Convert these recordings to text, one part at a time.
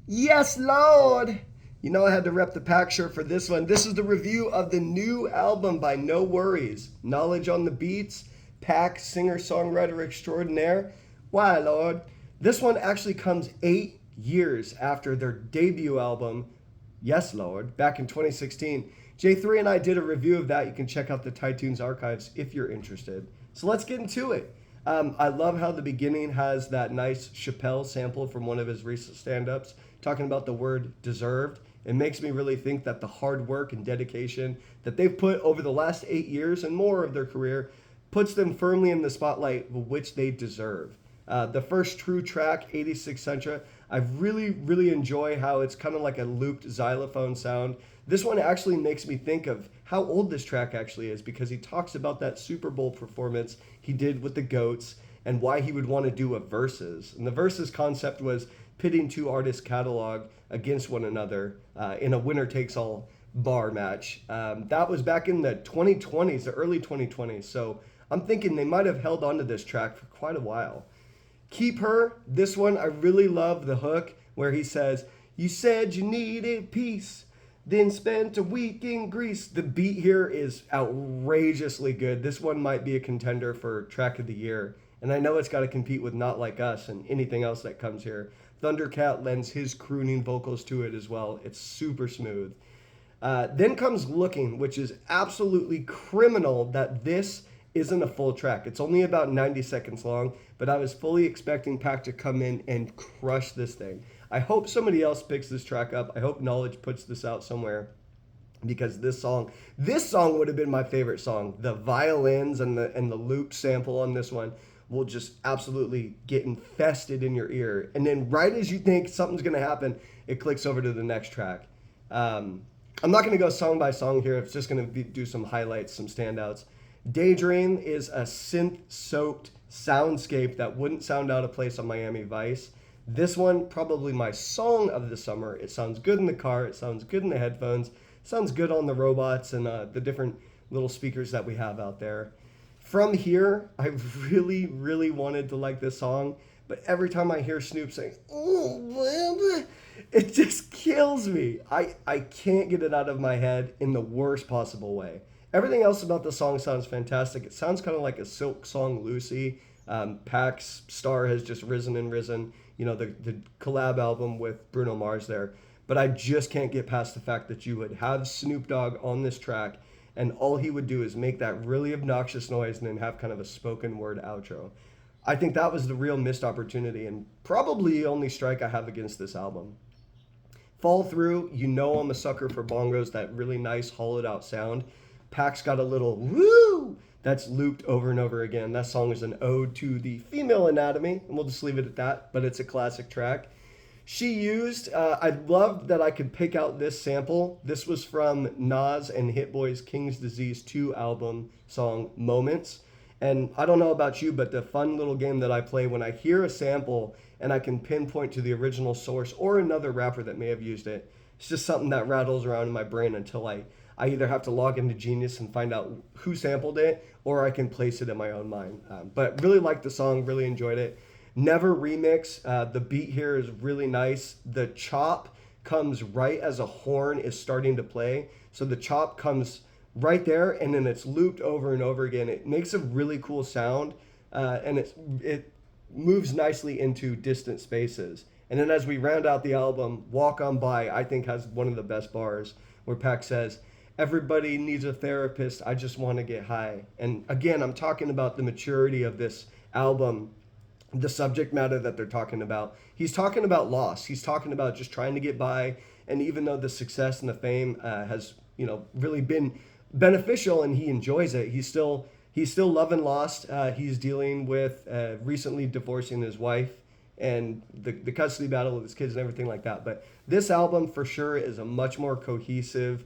Yes, Lord. You know I had to rep the pack shirt for this one. This is the review of the new album by NxWrries. Knowledge on the beats, pack singer-songwriter extraordinaire. Why, Lord? This one actually comes 8 years after their debut album, Yes, Lord, back in 2016. J3 and I did a review of that. You can check out the iTunes archives if you're interested. So let's get into it. I love how the beginning has that nice Chappelle sample from one of his recent stand ups talking about the word deserved. It makes me really think that the hard work and dedication that they've put over the last 8 years and more of their career puts them firmly in the spotlight which they deserve. The first true track, 86 Centra, I really enjoy how it's kind of like a looped xylophone sound. This one actually makes me think of how old this track actually is because he talks about that Super Bowl performance he did with the Goats and why he would want to do a versus. And the versus concept was pitting two artists' catalog against one another in a winner takes all bar match. That was back in the 2020s, the early 2020s. So I'm thinking they might have held on to this track for quite a while. Keep Her, this one, I really love the hook where he says, "You said you needed peace, then spent a week in Greece." The beat here is outrageously good. This one might be a contender for track of the year. And I know it's got to compete with Not Like Us and anything else that comes here. Thundercat lends his crooning vocals to it as well. It's super smooth. Then comes Looking, which is absolutely criminal that this isn't a full track. It's only about 90 seconds long, but I was fully expecting Pac to come in and crush this thing. I hope somebody else picks this track up. I hope Knowledge puts this out somewhere because this song would have been my favorite song. The violins and the loop sample on this one will just absolutely get infested in your ear. And then right as you think something's going to happen, it clicks over to the next track. I'm not going to go song by song here. It's just going to do some highlights, some standouts. Daydream is a synth-soaked soundscape that wouldn't sound out of place on Miami Vice. This one, probably my song of the summer. It sounds good in the car. It sounds good in the headphones. It sounds good on the robots and the different little speakers that we have out there. From Here, I really wanted to like this song, but every time I hear Snoop saying, "Oh, man," it just kills me. I can't get it out of my head in the worst possible way. Everything else about the song sounds fantastic. It sounds kind of like a Silk song, Lucy. Pac's star has just risen and risen. You know, the collab album with Bruno Mars there. But I just can't get past the fact that you would have Snoop Dogg on this track and all he would do is make that really obnoxious noise and then have kind of a spoken word outro. I think that was the real missed opportunity and probably the only strike I have against this album. Fall Through, you know I'm a sucker for bongos, that really nice hollowed out sound. Pac's got a little woo that's looped over and over again. That song is an ode to the female anatomy, and we'll just leave it at that, but it's a classic track. She Used, I loved that I could pick out this sample. This was from Nas and Hit Boy's King's Disease 2 album song Moments. And I don't know about you, but the fun little game that I play when I hear a sample and I can pinpoint to the original source or another rapper that may have used it, it's just something that rattles around in my brain until I either have to log into Genius and find out who sampled it or I can place it in my own mind. But really liked the song, really enjoyed it. Never remix. The beat here is really nice. The chop comes right as a horn is starting to play. So the chop comes right there and then it's looped over and over again. It makes a really cool sound and it moves nicely into distant spaces. And then as we round out the album, Walk On By, I think has one of the best bars where Pac says, "Everybody needs a therapist. I just want to get high." And again, I'm talking about the maturity of this album, the subject matter that they're talking about. He's talking about loss. He's talking about just trying to get by. And even though the success and the fame has, really been beneficial and he enjoys it, he's still loving lost. He's dealing with recently divorcing his wife and the custody battle with his kids and everything like that. But this album for sure is a much more cohesive,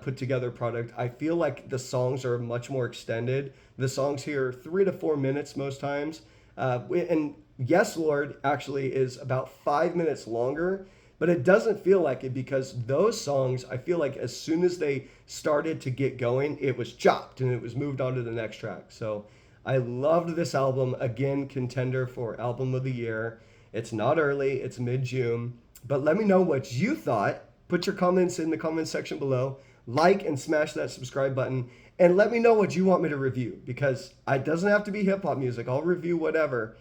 put together product. I feel like the songs are much more extended. The songs here are 3 to 4 minutes most times. And Yes Lord actually is about 5 minutes longer, but it doesn't feel like it because those songs, I feel like as soon as they started to get going, it was chopped and it was moved on to the next track. So I loved this album. Again, contender for album of the year. It's not early, it's mid June. But let me know what you thought. Put your comments in the comments section below. Like and smash that subscribe button. And let me know what you want me to review, because it doesn't have to be hip-hop music. I'll review whatever.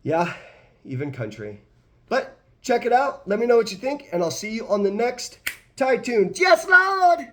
Yeah, even country. But check it out. Let me know what you think, and I'll see you on the next Ty Tunes. Yes, Lord!